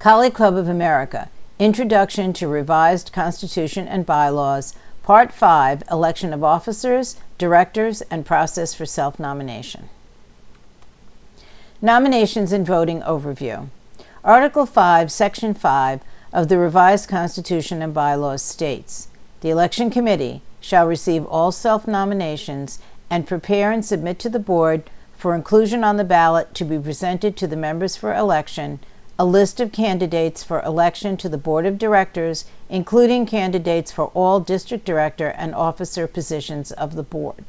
Collie Club of America, Introduction to Revised Constitution and Bylaws, Part 5, Election of Officers, Directors, and Process for Self-Nomination. Nominations and Voting Overview. Article 5, Section 5 of the Revised Constitution and Bylaws states, "The Election Committee shall receive all self-nominations and prepare and submit to the Board for inclusion on the ballot to be presented to the members for election a list of candidates for election to the Board of Directors, including candidates for all district director and officer positions of the Board.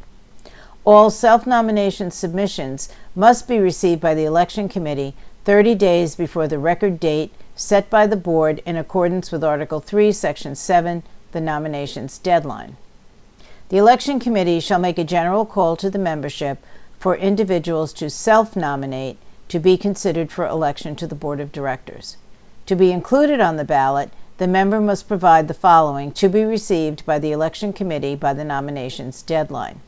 All self-nomination submissions must be received by the Election Committee 30 days before the record date set by the Board in accordance with Article 3, Section 7, the nominations deadline. The Election Committee shall make a general call to the membership for individuals to self-nominate to be considered for election to the Board of Directors. To be included on the ballot, the member must provide the following to be received by the Election Committee by the nominations deadline: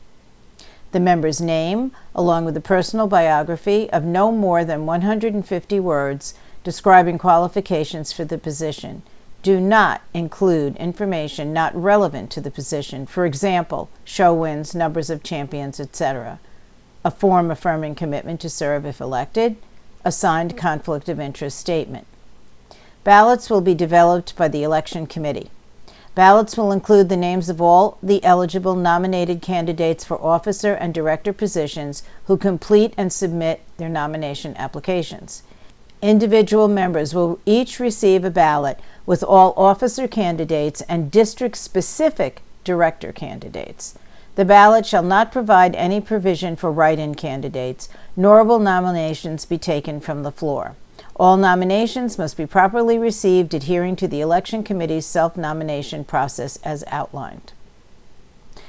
the member's name, along with a personal biography of no more than 150 words describing qualifications for the position. Do not include information not relevant to the position, for example, show wins, numbers of champions, etc. A form affirming commitment to serve if elected, a signed conflict of interest statement. Ballots will be developed by the Election Committee. Ballots will include the names of all the eligible nominated candidates for officer and director positions who complete and submit their nomination applications. Individual members will each receive a ballot with all officer candidates and district-specific director candidates. The ballot shall not provide any provision for write-in candidates, nor will nominations be taken from the floor. All nominations must be properly received adhering to the Election Committee's self-nomination process as outlined.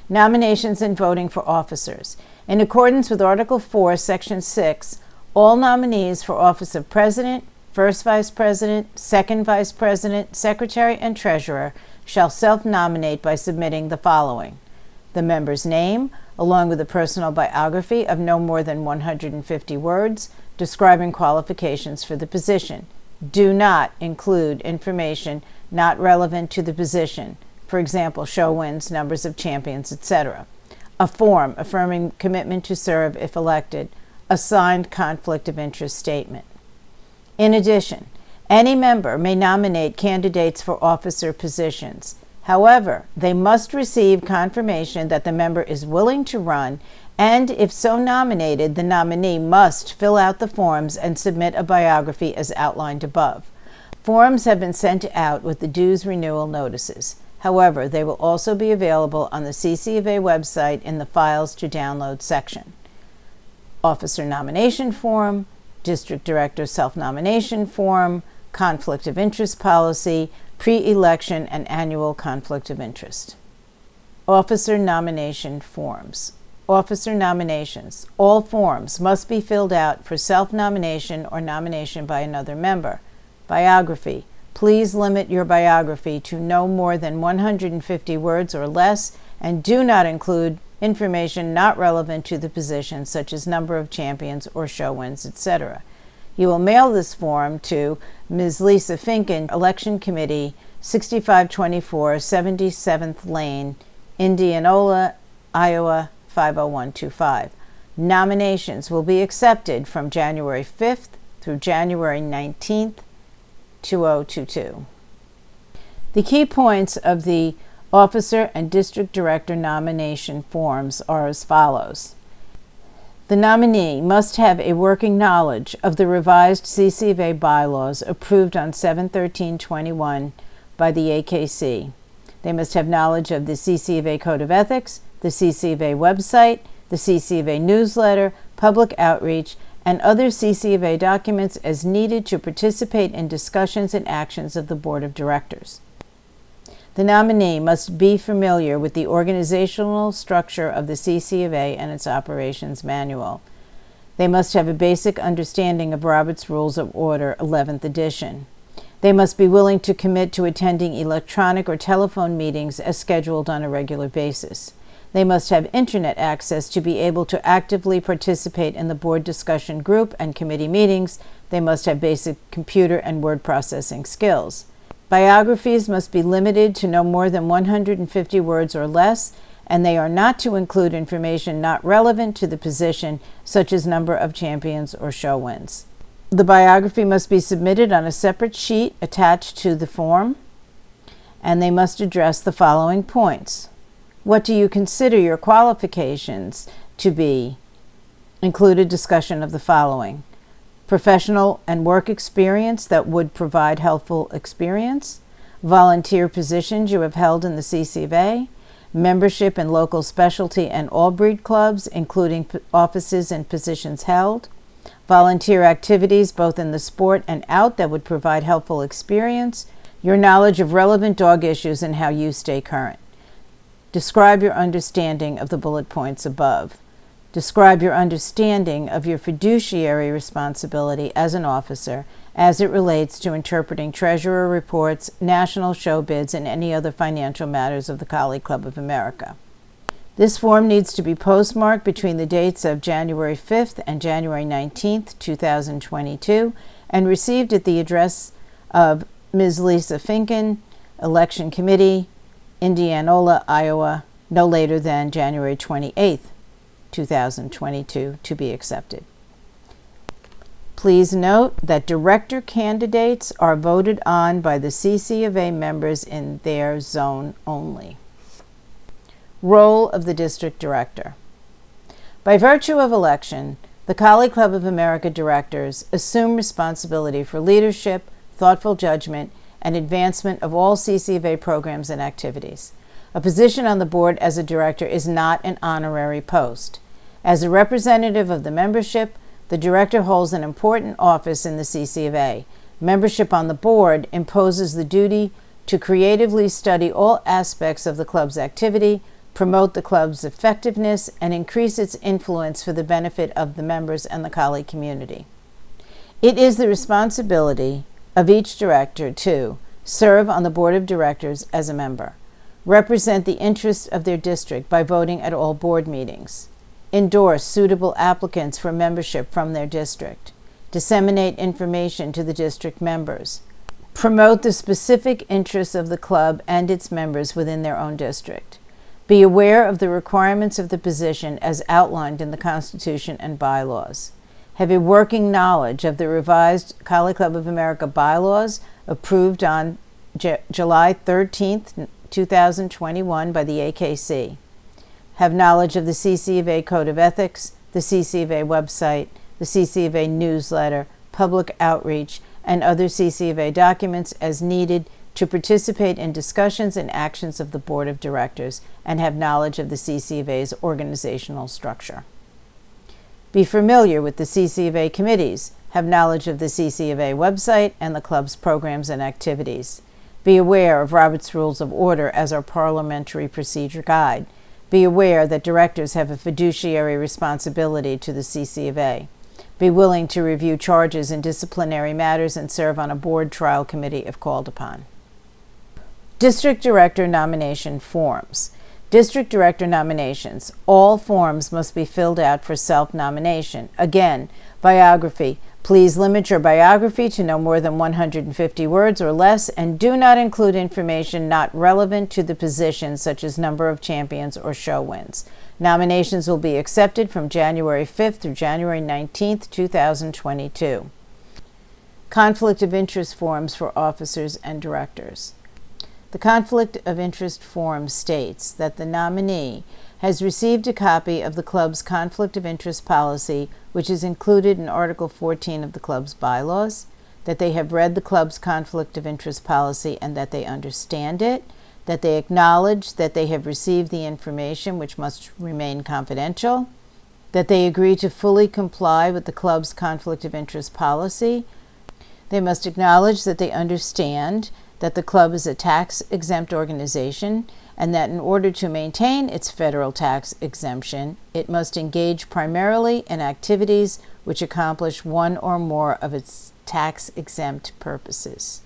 Nominations and voting for officers. In accordance with Article 4, Section 6, all nominees for office of President, First Vice President, Second Vice President, Secretary, and Treasurer shall self-nominate by submitting the following: the member's name, along with a personal biography of no more than 150 words describing qualifications for the position. Do not include information not relevant to the position, for example, show wins, numbers of champions, etc. A form affirming commitment to serve if elected, a signed conflict of interest statement. In addition, any member may nominate candidates for officer positions. However, they must receive confirmation that the member is willing to run, and if so nominated, the nominee must fill out the forms and submit a biography as outlined above. Forms have been sent out with the dues renewal notices. However, they will also be available on the CCFA website in the Files to Download section. Officer nomination form, district director self-nomination form, conflict of interest policy, pre-election and annual conflict of interest. Officer nomination forms. Officer nominations. All forms must be filled out for self-nomination or nomination by another member. Biography. Please limit your biography to no more than 150 words or less, and do not include information not relevant to the position, such as number of champions or show wins, etc. You will mail this form to Ms. Lisa Finken, Election Committee, 6524 77th Lane, Indianola, Iowa, 50125. Nominations will be accepted from January 5th through January 19th, 2022. The key points of the officer and district director nomination forms are as follows. The nominee must have a working knowledge of the revised CCFA bylaws approved on 7/13/21 by the AKC. They must have knowledge of the CCFA Code of Ethics, the CCFA website, the CCFA newsletter, public outreach, and other CCFA documents as needed to participate in discussions and actions of the Board of Directors. The nominee must be familiar with the organizational structure of the CCFA and its operations manual. They must have a basic understanding of Robert's Rules of Order, 11th edition. They must be willing to commit to attending electronic or telephone meetings as scheduled on a regular basis. They must have internet access to be able to actively participate in the board discussion group and committee meetings, They must have basic computer and word processing skills. Biographies must be limited to no more than 150 words or less, and they are not to include information not relevant to the position, such as number of champions or show wins. The biography must be submitted on a separate sheet attached to the form, and they must address the following points. What do you consider your qualifications to be? Include a discussion of the following: professional and work experience that would provide helpful experience, volunteer positions you have held in the CCFA, membership in local specialty and all-breed clubs, including offices and positions held, volunteer activities both in the sport and out that would provide helpful experience, your knowledge of relevant dog issues and how you stay current. Describe your understanding of the bullet points above. Describe your understanding of your fiduciary responsibility as an officer as it relates to interpreting treasurer reports, national show bids, and any other financial matters of the Collie Club of America. This form needs to be postmarked between the dates of January 5th and January 19th, 2022, and received at the address of Ms. Lisa Finken, Election Committee, Indianola, Iowa, no later than January 28th, 2022, to be accepted. Please note that director candidates are voted on by the CCFA members in their zone only. Role of the district director. By virtue of election, the Collie Club of America directors assume responsibility for leadership, thoughtful judgment, and advancement of all CCFA programs and activities. A position on the board as a director is not an honorary post. As a representative of the membership, the director holds an important office in the CCFA. Membership on the board imposes the duty to creatively study all aspects of the club's activity, promote the club's effectiveness, and increase its influence for the benefit of the members and the Collie community. It is the responsibility of each director to serve on the board of directors as a member, represent the interests of their district by voting at all board meetings, endorse suitable applicants for membership from their district, disseminate information to the district members, promote the specific interests of the club and its members within their own district, be aware of the requirements of the position as outlined in the Constitution and bylaws, have a working knowledge of the revised Collie Club of America bylaws approved on July 13th, 2021 by the AKC, have knowledge of the CCFA Code of Ethics, the CCFA website, the CCFA newsletter, public outreach, and other CCFA documents as needed to participate in discussions and actions of the Board of Directors, and have knowledge of the CCFA's organizational structure. Be familiar with the CCFA committees, have knowledge of the CCFA website and the club's programs and activities. Be aware of Robert's Rules of Order as our parliamentary procedure guide. Be aware that directors have a fiduciary responsibility to the CCFA. Be willing to review charges in disciplinary matters and serve on a board trial committee if called upon. District Director Nomination Forms. District Director Nominations. All forms must be filled out for self-nomination. Again, biography. Please limit your biography to no more than 150 words or less, and do not include information not relevant to the position, such as number of champions or show wins. Nominations will be accepted from January 5th through January 19th, 2022. Conflict of Interest Forms for Officers and Directors. The Conflict of Interest form states that the nominee has received a copy of the club's Conflict of Interest policy, which is included in Article 14 of the club's bylaws, that they have read the club's Conflict of Interest policy and that they understand it, that they acknowledge that they have received the information which must remain confidential, that they agree to fully comply with the club's Conflict of Interest policy. They must acknowledge that they understand that the club is a tax-exempt organization and that in order to maintain its federal tax exemption, it must engage primarily in activities which accomplish one or more of its tax-exempt purposes,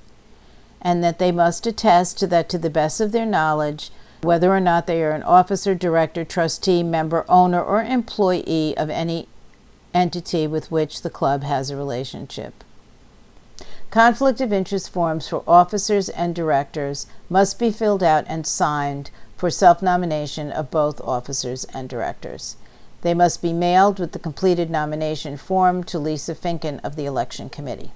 and that they must attest that to the best of their knowledge, whether or not they are an officer, director, trustee, member, owner, or employee of any entity with which the club has a relationship. Conflict of interest forms for officers and directors must be filled out and signed for self-nomination of both officers and directors. They must be mailed with the completed nomination form to Lisa Finken of the Election Committee.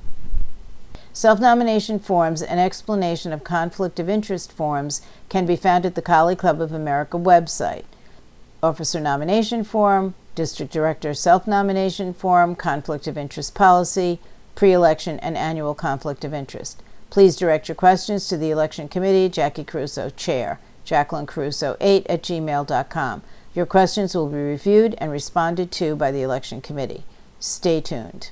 Self-nomination forms and explanation of conflict of interest forms can be found at the Collie Club of America website. Officer nomination form, district director self-nomination form, conflict of interest policy, pre-election and annual conflict of interest. Please direct your questions to the Election Committee, Jackie Caruso, Chair, JacquelineCaruso8@gmail.com. Your questions will be reviewed and responded to by the Election Committee. Stay tuned.